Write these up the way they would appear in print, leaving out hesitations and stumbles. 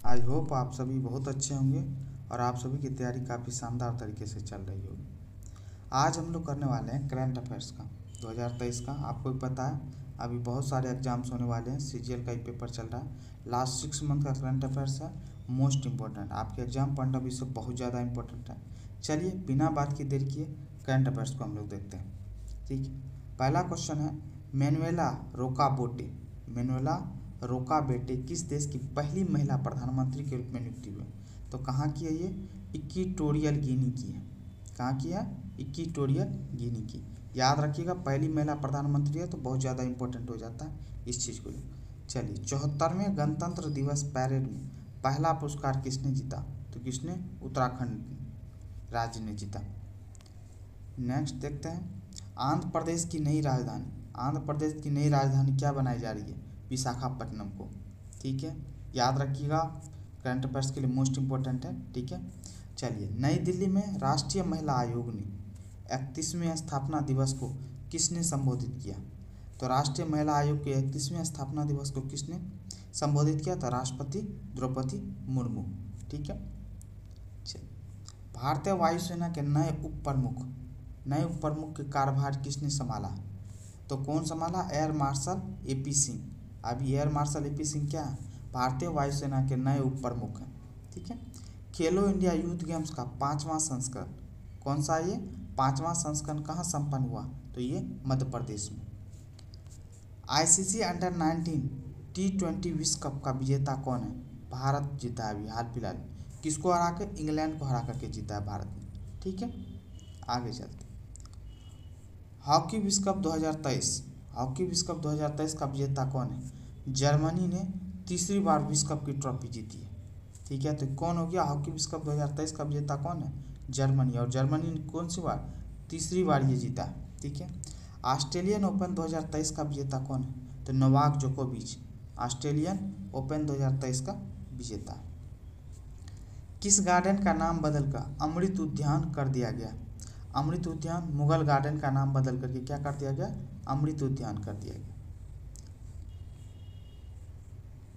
I hope आप सभी बहुत अच्छे होंगे और आप सभी की तैयारी काफ़ी शानदार तरीके से चल रही होगी। आज हम लोग करने वाले हैं करंट अफेयर्स का 2023 का। आपको भी पता है अभी बहुत सारे एग्जाम्स होने वाले हैं, सीजीएल का ही पेपर चल रहा है। लास्ट 6 मंथ का करंट अफेयर्स है, मोस्ट इंपॉर्टेंट, आपके एग्जाम पॉइंट ऑफ व्यू से बहुत ज़्यादा इंपॉर्टेंट है। चलिए बिना बात की देर किए करंट अफेयर्स को हम लोग देखते हैं। ठीक है, पहला क्वेश्चन है मैनुएला रोकाबोटे, मैनुएला रोकाबोटे किस देश की पहली महिला प्रधानमंत्री के रूप में नियुक्ति हुई? तो कहाँ की है ये? इक्वेटोरियल गिनी की है। कहाँ की है? इक्वेटोरियल गिनी की। याद रखिएगा, पहली महिला प्रधानमंत्री है तो बहुत ज़्यादा इंपॉर्टेंट हो जाता है इस चीज़ को। चलिए 74वें गणतंत्र दिवस पैरेड में पहला पुरस्कार किसने जीता? तो किसने? उत्तराखंड राज्य ने जीता। नेक्स्ट देखते हैं, आंध्र प्रदेश की नई राजधानी, आंध्र प्रदेश की नई राजधानी क्या बनाई जा रही है? विशाखापट्टनम को। ठीक है, याद रखिएगा, करंट अफेयर्स के लिए मोस्ट इंपॉर्टेंट है। ठीक है, चलिए नई दिल्ली में राष्ट्रीय महिला आयोग ने 31वें स्थापना दिवस को किसने संबोधित किया? तो राष्ट्रीय महिला आयोग के 31वें स्थापना दिवस को किसने संबोधित किया? तो राष्ट्रपति द्रौपदी मुर्मू। ठीक है, चलिए भारतीय वायुसेना के नए उप प्रमुख के कार्यभार किसने संभाला? तो कौन संभाला? Air marshal AP Singh. अभी एयर मार्शल एपी सिंह क्या है? भारतीय वायुसेना के नए उप प्रमुख हैं। ठीक है, खेलो इंडिया यूथ गेम्स का 5वां संस्करण कौन सा? ये 5वां संस्करण कहाँ संपन्न हुआ? तो ये मध्य प्रदेश में। आईसीसी अंडर 19 T20 विश्व कप का विजेता कौन है? भारत जीता है अभी हाल फिलहाल। किसको हरा के? इंग्लैंड को हरा करके जीता है भारत ने। ठीक है, आगे चलते। हॉकी विश्व कप 2023, हॉकी विश्व कप 2023 का विजेता कौन है? जर्मनी ने तीसरी बार विश्व कप की ट्रॉफी जीती है। ठीक है, तो कौन हो गया? हॉकी विश्व कप 2023 का विजेता कौन है? जर्मनी। और जर्मनी ने कौन सी बार? तीसरी बार ये जीता है। ठीक है, ऑस्ट्रेलियन ओपन 2023 का विजेता कौन है? तो नोवाक जोकोविच ऑस्ट्रेलियन ओपन 2023 का विजेता है। किस गार्डन का नाम बदलकर अमृत उद्यान कर दिया गया? अमृत उद्यान, मुगल गार्डन का नाम बदल करके क्या कर दिया गया? अमृत उद्यान कर दिया गया।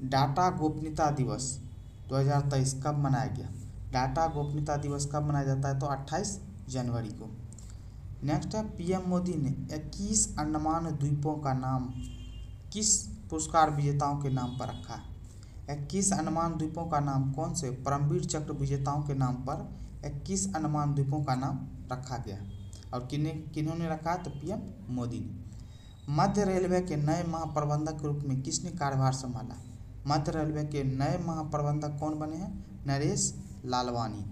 डाटा गोपनीयता दिवस 2023 कब मनाया गया? डाटा गोपनीयता दिवस कब मनाया जाता है? तो 28 जनवरी को। नेक्स्ट है, पीएम मोदी ने 21 अंडमान द्वीपों का नाम किस पुरस्कार विजेताओं के नाम पर रखा है? 21 अंडमान द्वीपों का नाम कौन से परमवीर चक्र विजेताओं के नाम पर 21 अंडमान द्वीपों का नाम रखा गया? और किन्होंने रखा? तो पीएम मोदी ने। मध्य रेलवे के नए महाप्रबंधक के रूप में किसने कार्यभार संभाला? मध्य रेलवे के नए महाप्रबंधक कौन बने हैं? नरेश लालवानी।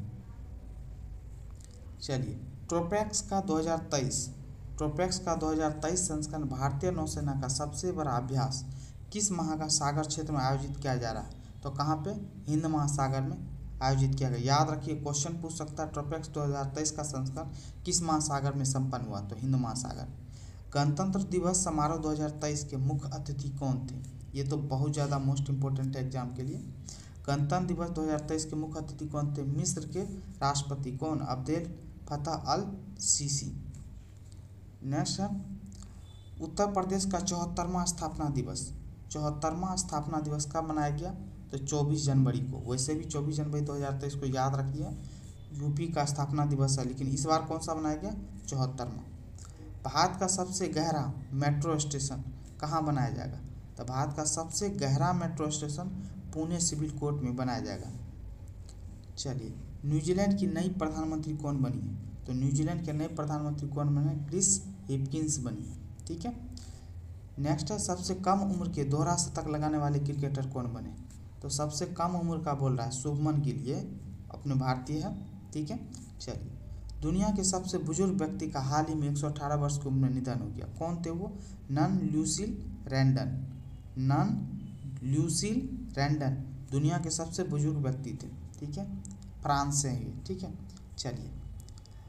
चलिए ट्रोपैक्स का 2023 संस्करण भारतीय नौसेना का सबसे बड़ा अभ्यास किस महासागर क्षेत्र में आयोजित किया जा रहा है? तो कहाँ पे? हिंद महासागर में आयोजित किया गया। याद रखिए, क्वेश्चन पूछ सकता है, ट्रोपैक्स 2023 का संस्करण किस महासागर में संपन्न हुआ? तो हिंद महासागर। गणतंत्र दिवस समारोह 2023 के मुख्य अतिथि कौन थे? ये तो बहुत ज़्यादा मोस्ट इंपॉर्टेंट है एग्जाम के लिए। गणतंत्र दिवस 2023 के मुख्य अतिथि कौन थे? मिस्र के राष्ट्रपति कौन? अब्देल फतह अल सीसी। नेक्स्ट है, उत्तर प्रदेश का 74वां स्थापना दिवस, 74वां स्थापना दिवस कब मनाया गया? तो 24 जनवरी को। वैसे भी 24 जनवरी 2023 को याद रखिए, यूपी का स्थापना दिवस है, लेकिन इस बार कौन सा बनाया गया? 74वां। भारत का सबसे गहरा मेट्रो स्टेशन कहाँ बनाया जाएगा? तो भारत का सबसे गहरा metro station Pune civil court में बनाया जाएगा। चलिए न्यूजीलैंड की नई प्रधानमंत्री कौन बनी है? तो न्यूजीलैंड के नए प्रधानमंत्री कौन बने? क्रिस हिपकिंस बनी है। ठीक है, नेक्स्ट है, सबसे कम उम्र के दोहरा शतक लगाने वाले क्रिकेटर कौन बने? तो सबसे कम उम्र का बोल रहा है शुभमन गिल, ये अपने भारतीय है। ठीक है, चलिए दुनिया के सबसे बुजुर्ग व्यक्ति का हाल ही में 118 वर्ष की उम्र में निधन हो गया। कौन थे वो? नन ल्यूसिल रैंडन, नन ल्यूसिल रैंडन दुनिया के सबसे बुजुर्ग व्यक्ति थे। ठीक है, फ्रांस से हैं। ठीक है, चलिए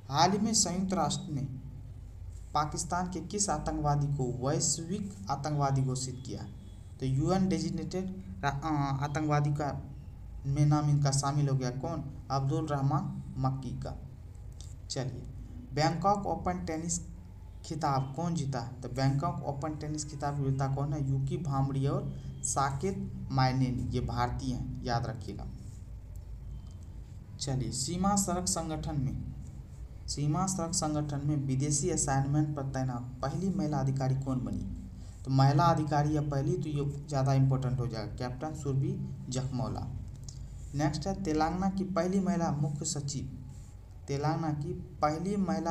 हाल ही में संयुक्त राष्ट्र ने पाकिस्तान के किस आतंकवादी को वैश्विक आतंकवादी घोषित किया? तो यूएन डेजिग्नेटेड आतंकवादी का में नाम इनका शामिल हो गया। कौन? अब्दुल रहमान मक्की का। चलिए बैंकॉक ओपन टेनिस खिताब कौन जीता? तो बैंकॉक ओपन टेनिस खिताब विजेता कौन है? यूकी भांबरी और साकेत माइनेनी, ये भारतीय हैं, याद रखिएगा। चलिए, सीमा सड़क संगठन में विदेशी असाइनमेंट पर तैनात पहली महिला अधिकारी कौन बनी? तो महिला अधिकारी है पहली, तो ये ज़्यादा इंपॉर्टेंट हो जाएगा, कैप्टन सुरभि जखमौला। नेक्स्ट है तेलंगाना की पहली महिला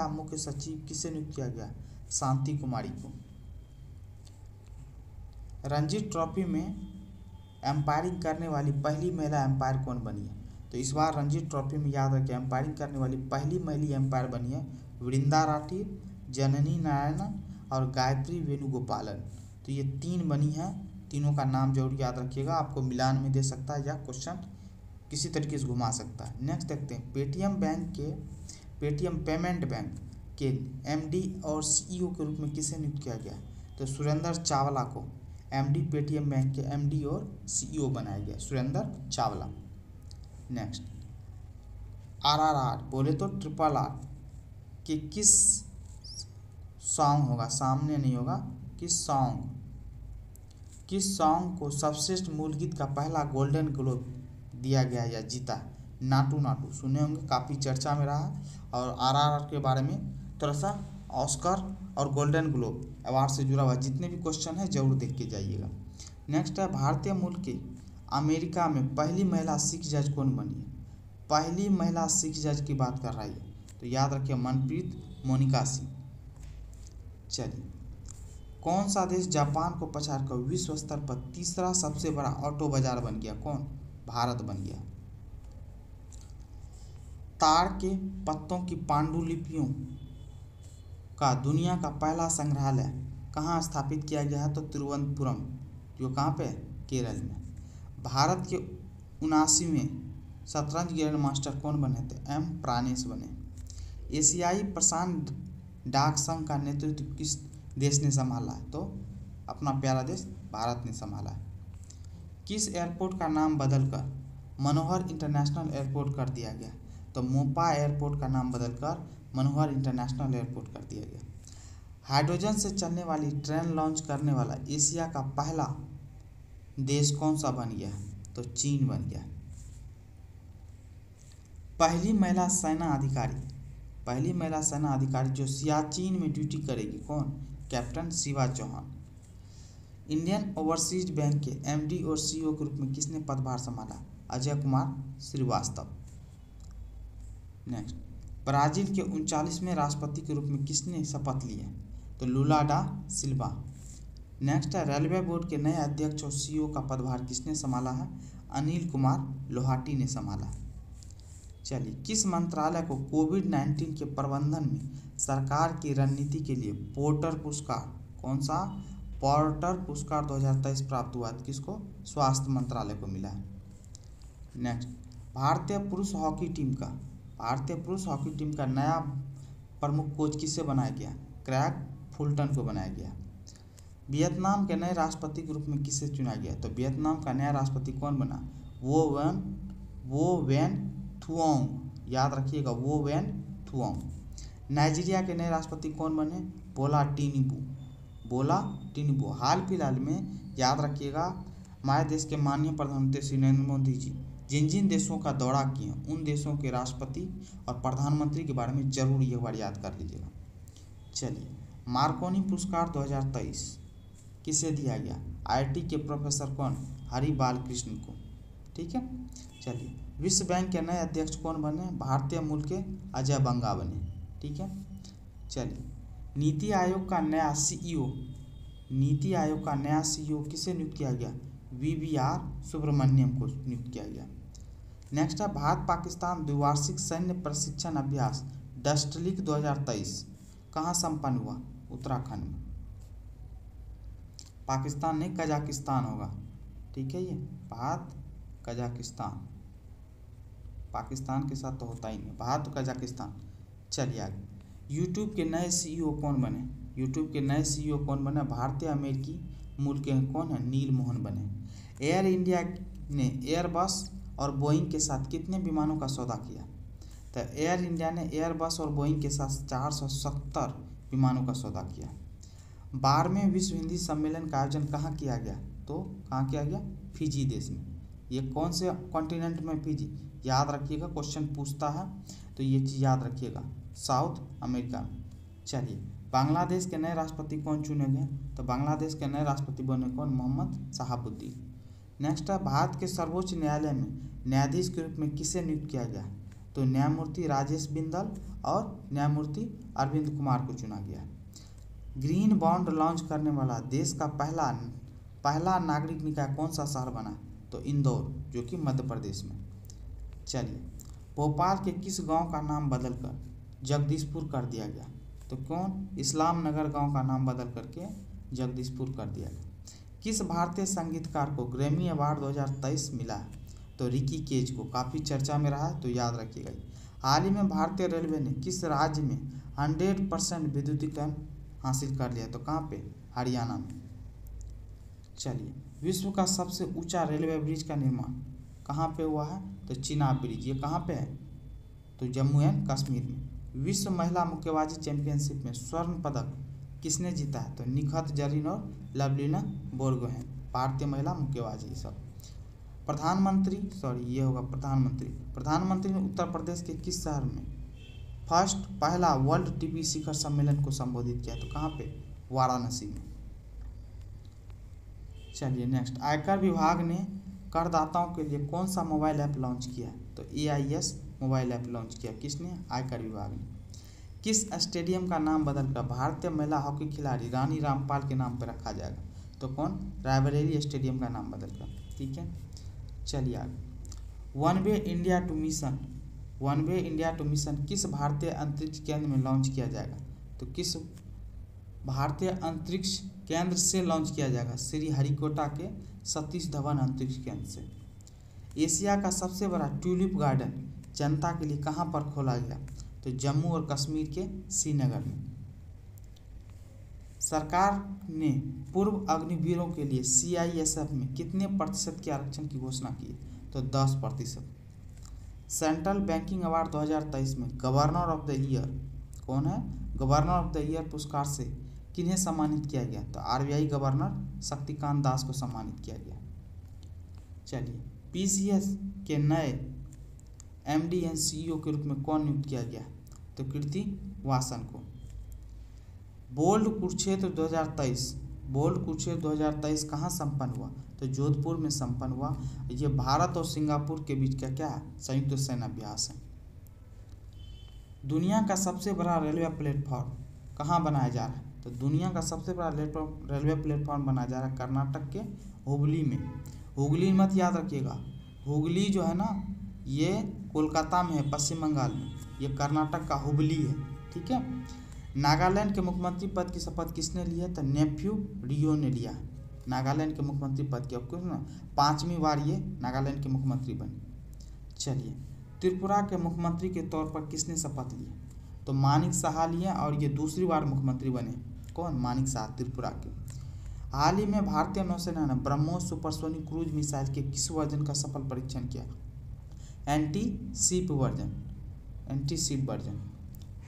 मुख्य सचिव किसे नियुक्त किया गया? शांति कुमारी को। रणजी ट्रॉफी में एम्पायरिंग करने वाली पहली महिला एम्पायर कौन बनी है? तो इस बार रणजी ट्रॉफी में याद रखें एम्पायरिंग करने वाली पहली महिला एम्पायर बनी है वृंदा राठी, जननी नारायण और गायत्री वेणुगोपालन। तो ये 3 बनी है, तीनों का नाम जरूर याद रखिएगा, आपको मिलान में दे सकता है या क्वेश्चन किसी तरीके से घुमा सकता है। नेक्स्ट देखते हैं पेटीएम पेमेंट बैंक के एमडी और सीईओ के रूप में किसे नियुक्त किया गया? तो सुरेंद्र चावला को एमडी पेटीएम बैंक के एमडी और सीईओ बनाया गया, सुरेंद्र चावला। नेक्स्ट आरआरआर बोले तो ट्रिपल आर कि किस सॉन्ग होगा, सामने नहीं होगा, किस सॉन्ग को सर्वश्रेष्ठ मूल गीत का पहला गोल्डन ग्लोब दिया गया या जीता? नाटू सुने होंगे, काफ़ी चर्चा में रहा। और आरआरआर के बारे में थोड़ा सा ऑस्कर और गोल्डन ग्लोब अवार्ड से जुड़ा हुआ जितने भी क्वेश्चन है जरूर देख के जाइएगा। नेक्स्ट है भारतीय मूल के अमेरिका में पहली महिला सिख जज कौन बनी है? पहली महिला सिख जज की बात कर रही है, तो याद रखिए मनप्रीत मोनिका सिंह। चलिए, कौन सा देश जापान को पछाड़कर विश्व स्तर पर तीसरा सबसे बड़ा ऑटो बाजार बन गया? कौन? भारत बन गया। ताड़ के पत्तों की पांडुलिपियों का दुनिया का पहला संग्रहालय कहाँ स्थापित किया गया है? तो तिरुवनंतपुरम, जो कहाँ पे? केरल में। भारत के 79वें शतरंज ग्रैंड मास्टर कौन बने थे? एम प्राणेश बने। एशियाई प्रशांत डाक संघ का नेतृत्व किस देश ने संभाला है? तो अपना प्यारा देश भारत ने संभाला है। किस एयरपोर्ट का नाम बदलकर मनोहर इंटरनेशनल एयरपोर्ट कर दिया गया? तो मोपा एयरपोर्ट का नाम बदलकर मनोहर इंटरनेशनल एयरपोर्ट कर दिया गया। हाइड्रोजन से चलने वाली ट्रेन लॉन्च करने वाला एशिया का पहला देश कौन सा बन गया? तो चीन बन गया। पहली महिला सेना अधिकारी जो सियाचिन में ड्यूटी करेगी कौन? Captain Shiva Chauhan. Indian Overseas Bank के एमडी और सीईओ के रूप में किसने पदभार संभाला? अजय कुमार श्रीवास्तव। नेक्स्ट, ब्राजील के 39वें राष्ट्रपति के रूप में किसने शपथ ली है? तो लुला डा सिल्वा। नेक्स्ट है रेलवे बोर्ड के नए अध्यक्ष और सीईओ का पदभार किसने संभाला है? अनिल कुमार लोहाटी ने संभाला। चलिए, किस मंत्रालय को कोविड-19 के प्रबंधन में सरकार की रणनीति के लिए पोर्टर पुरस्कार, कौन सा? पोर्टर पुरस्कार 2023 प्राप्त हुआ? किसको? स्वास्थ्य मंत्रालय को मिला है। नेक्स्ट, भारतीय पुरुष हॉकी टीम का नया प्रमुख कोच किसे बनाया गया? क्रैग फुलटन को बनाया गया। वियतनाम के नए राष्ट्रपति के रूप में किसे चुना गया? तो वियतनाम का नया राष्ट्रपति कौन बना? वो वेन थुओंग, याद रखिएगा, वो वेन थुओंग। नाइजीरिया के नए राष्ट्रपति कौन बने? बोला टिनुबू। हाल फिलहाल में याद रखिएगा हमारे देश के माननीय प्रधानमंत्री श्री नरेंद्र मोदी जी जिन देशों का दौरा किए उन देशों के राष्ट्रपति और प्रधानमंत्री के बारे में जरूर एक बार याद कर लीजिएगा। चलिए, मार्कोनी पुरस्कार 2023 किसे दिया गया? आईआईटी के प्रोफेसर कौन? हरि बालकृष्ण को। ठीक है। चलिए, विश्व बैंक के नए अध्यक्ष कौन बने? भारतीय मूल के अजय बंगा बने। ठीक है। चलिए, नीति आयोग का नया सीईओ किसे नियुक्त किया गया? वीवीआर सुब्रमण्यम को नियुक्त किया गया। नेक्स्ट है भारत पाकिस्तान द्विवार्षिक सैन्य प्रशिक्षण अभ्यास डस्टलिक 2023 कहाँ संपन्न हुआ? उत्तराखंड में। पाकिस्तान नहीं, कजाकिस्तान होगा। ठीक है, ये भारत कजाकिस्तान, पाकिस्तान के साथ तो होता ही नहीं, भारत तो कजाकिस्तान। चलिए आगे, यूट्यूब के नए सीईओ कौन बने? भारतीय अमेरिकी मूल के कौन है? नील मोहन बने। एयर इंडिया ने एयरबस और बोइंग के साथ कितने विमानों का सौदा किया? तो एयर इंडिया ने एयरबस और बोइंग के साथ 470 विमानों का सौदा किया। 12वें विश्व हिंदी सम्मेलन का आयोजन कहाँ किया गया? तो कहाँ किया गया? फिजी देश में। ये कौन से कॉन्टिनेंट में फिजी, याद रखिएगा, क्वेश्चन पूछता है तो ये चीज़ याद रखिएगा, साउथ अमेरिका में। चलिए, बांग्लादेश के नए राष्ट्रपति कौन चुने गए, तो बांग्लादेश के नए राष्ट्रपति बने कौन, मोहम्मद शहाबुद्दीन। नेक्स्ट है, भारत के सर्वोच्च न्यायालय में न्यायाधीश के रूप में किसे नियुक्त किया गया, तो न्यायमूर्ति राजेश बिंदल और न्यायमूर्ति अरविंद कुमार को चुना गया। ग्रीन बॉन्ड लॉन्च करने वाला देश का पहला नागरिक निकाय कौन सा शहर बना, तो इंदौर, जो कि मध्य प्रदेश में। चलिए, भोपाल के किस गांव का नाम बदलकर जगदीशपुर कर दिया गया, तो कौन, इस्लाम नगर गांव का नाम बदल करके जगदीशपुर कर दिया गया। किस भारतीय संगीतकार को ग्रैमी अवार्ड 2023 मिला है, तो रिकी केज को, काफ़ी चर्चा में रहा है तो याद रखिएगा। हाल ही में भारतीय रेलवे ने किस राज्य में 100% विद्युतीकरण हासिल कर लिया, तो कहाँ पे, हरियाणा में। चलिए, विश्व का सबसे ऊंचा रेलवे ब्रिज का निर्माण कहाँ पे हुआ है, तो चिनाब ब्रिज, ये कहाँ पे है, तो जम्मू एंड कश्मीर में। विश्व महिला मुक्केबाजी चैंपियनशिप में स्वर्ण पदक किसने जीता है, तो निखत जरीन और लवलीना बोरगोहेन, भारतीय महिला मुक्केबाजी सब। प्रधानमंत्री ने उत्तर प्रदेश के किस शहर में पहला वर्ल्ड टीबी शिखर सम्मेलन को संबोधित किया, तो कहाँ पे, वाराणसी में। चलिए नेक्स्ट, आयकर विभाग ने करदाताओं के लिए कौन सा मोबाइल ऐप लॉन्च किया, तो AIS मोबाइल ऐप लॉन्च किया, किसने, आयकर विभाग ने। किस स्टेडियम का नाम बदलकर भारतीय महिला हॉकी खिलाड़ी रानी रामपाल के नाम पर रखा जाएगा, तो कौन, रायबरेली स्टेडियम का नाम बदलकर, ठीक है। चलिए आगे, one way India two mission किस भारतीय अंतरिक्ष केंद्र में लॉन्च किया जाएगा, तो किस भारतीय अंतरिक्ष केंद्र से लॉन्च किया जाएगा, श्रीहरिकोटा के सतीश धवन अंतरिक्ष केंद्र से। एशिया का सबसे बड़ा ट्यूलिप गार्डन जनता के लिए कहाँ पर खोला गया, तो जम्मू और कश्मीर के श्रीनगर में। सरकार ने पूर्व अग्निवीरों के लिए CISF में कितने प्रतिशत के आरक्षण की घोषणा की, तो 10%। सेंट्रल बैंकिंग अवार्ड 2023 में गवर्नर ऑफ द ईयर कौन है, गवर्नर ऑफ द ईयर पुरस्कार से किन्हें सम्मानित किया गया, तो RBI गवर्नर शक्तिकांत दास को सम्मानित किया गया। चलिए, PCS के नए MD एंड CEO के रूप में कौन नियुक्त किया गया, तो कीर्ति वासन को। बोल्ड कुरुक्षेत्र 2023 कहाँ संपन्न हुआ, तो जोधपुर में संपन्न हुआ। ये भारत और सिंगापुर के बीच का क्या है, संयुक्त सैन्य अभ्यास है। दुनिया का सबसे बड़ा रेलवे प्लेटफॉर्म कहाँ बनाया जा रहा है, तो दुनिया का सबसे बड़ा रेलवे प्लेटफॉर्म बनाया जा रहा है कर्नाटक के हुगली में। हुगली मत याद रखिएगा, हुगली जो है ना ये कोलकाता में है, पश्चिम बंगाल में, ये कर्नाटक का हुबली है, ठीक है। नागालैंड के मुख्यमंत्री पद की शपथ किसने ली है, तो नेफ्यू रियो ने लिया है नागालैंड के मुख्यमंत्री पद की। आपको ना 5वीं बार ये नागालैंड के मुख्यमंत्री बने। चलिए, त्रिपुरा के मुख्यमंत्री के तौर पर किसने शपथ ली, तो मानिक साहा लिए और ये दूसरी बार मुख्यमंत्री बने, कौन, मानिक साहा, त्रिपुरा के। हाल ही में भारतीय नौसेना ने ब्रह्मोस सुपरसोनिक क्रूज मिसाइल के किस वर्जन का सफल परीक्षण किया, एंटी शिप वर्जन।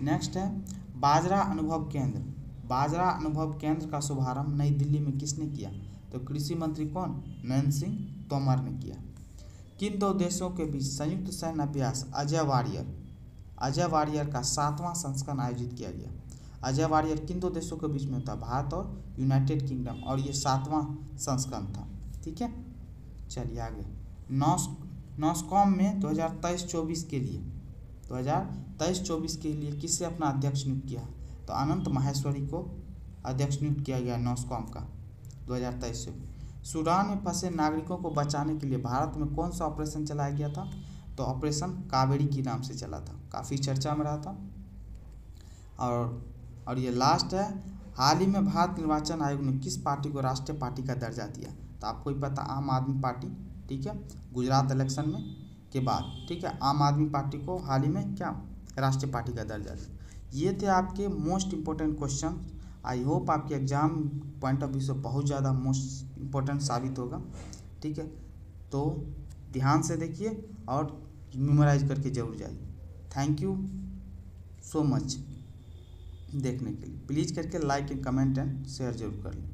नेक्स्ट है, बाजरा अनुभव केंद्र का शुभारंभ नई दिल्ली में किसने किया, तो कृषि मंत्री कौन, नरेंद्र सिंह तोमर ने किया। किन दो देशों के बीच संयुक्त सैन्य अभ्यास अजय वारियर का 7वां संस्करण आयोजित किया गया। अजय वारियर किन दो देशों के बीच में होता है, भारत और यूनाइटेड किंगडम, और ये 7वां संस्करण था, ठीक है। चलिए आगे, नॉस्कॉम में 2023-24 के लिए किससे अपना अध्यक्ष नियुक्त किया, तो अनंत माहेश्वरी को अध्यक्ष नियुक्त किया गया नॉस्कॉम का 2023 से। सूडान में फंसे नागरिकों को बचाने के लिए भारत में कौन सा ऑपरेशन चलाया गया था, तो ऑपरेशन कावेरी के नाम से चला था, काफ़ी चर्चा में रहा था। और ये लास्ट है, हाल ही में भारत निर्वाचन आयोग ने किस पार्टी को राष्ट्रीय पार्टी का दर्जा दिया, तो आपको ही पता, आम आदमी पार्टी, ठीक है, गुजरात इलेक्शन में के बाद, ठीक है, आम आदमी पार्टी को हाल ही में क्या राष्ट्रीय पार्टी का दर्जा दिया। ये थे आपके most important question. I hope आपके एग्जाम पॉइंट ऑफ व्यू से बहुत ज़्यादा मोस्ट इम्पोर्टेंट साबित होगा, ठीक है। तो ध्यान से देखिए और मेमोराइज करके जरूर जाइए। थैंक यू सो मच देखने के लिए। प्लीज़ करके like and comment and share जरूर कर लें।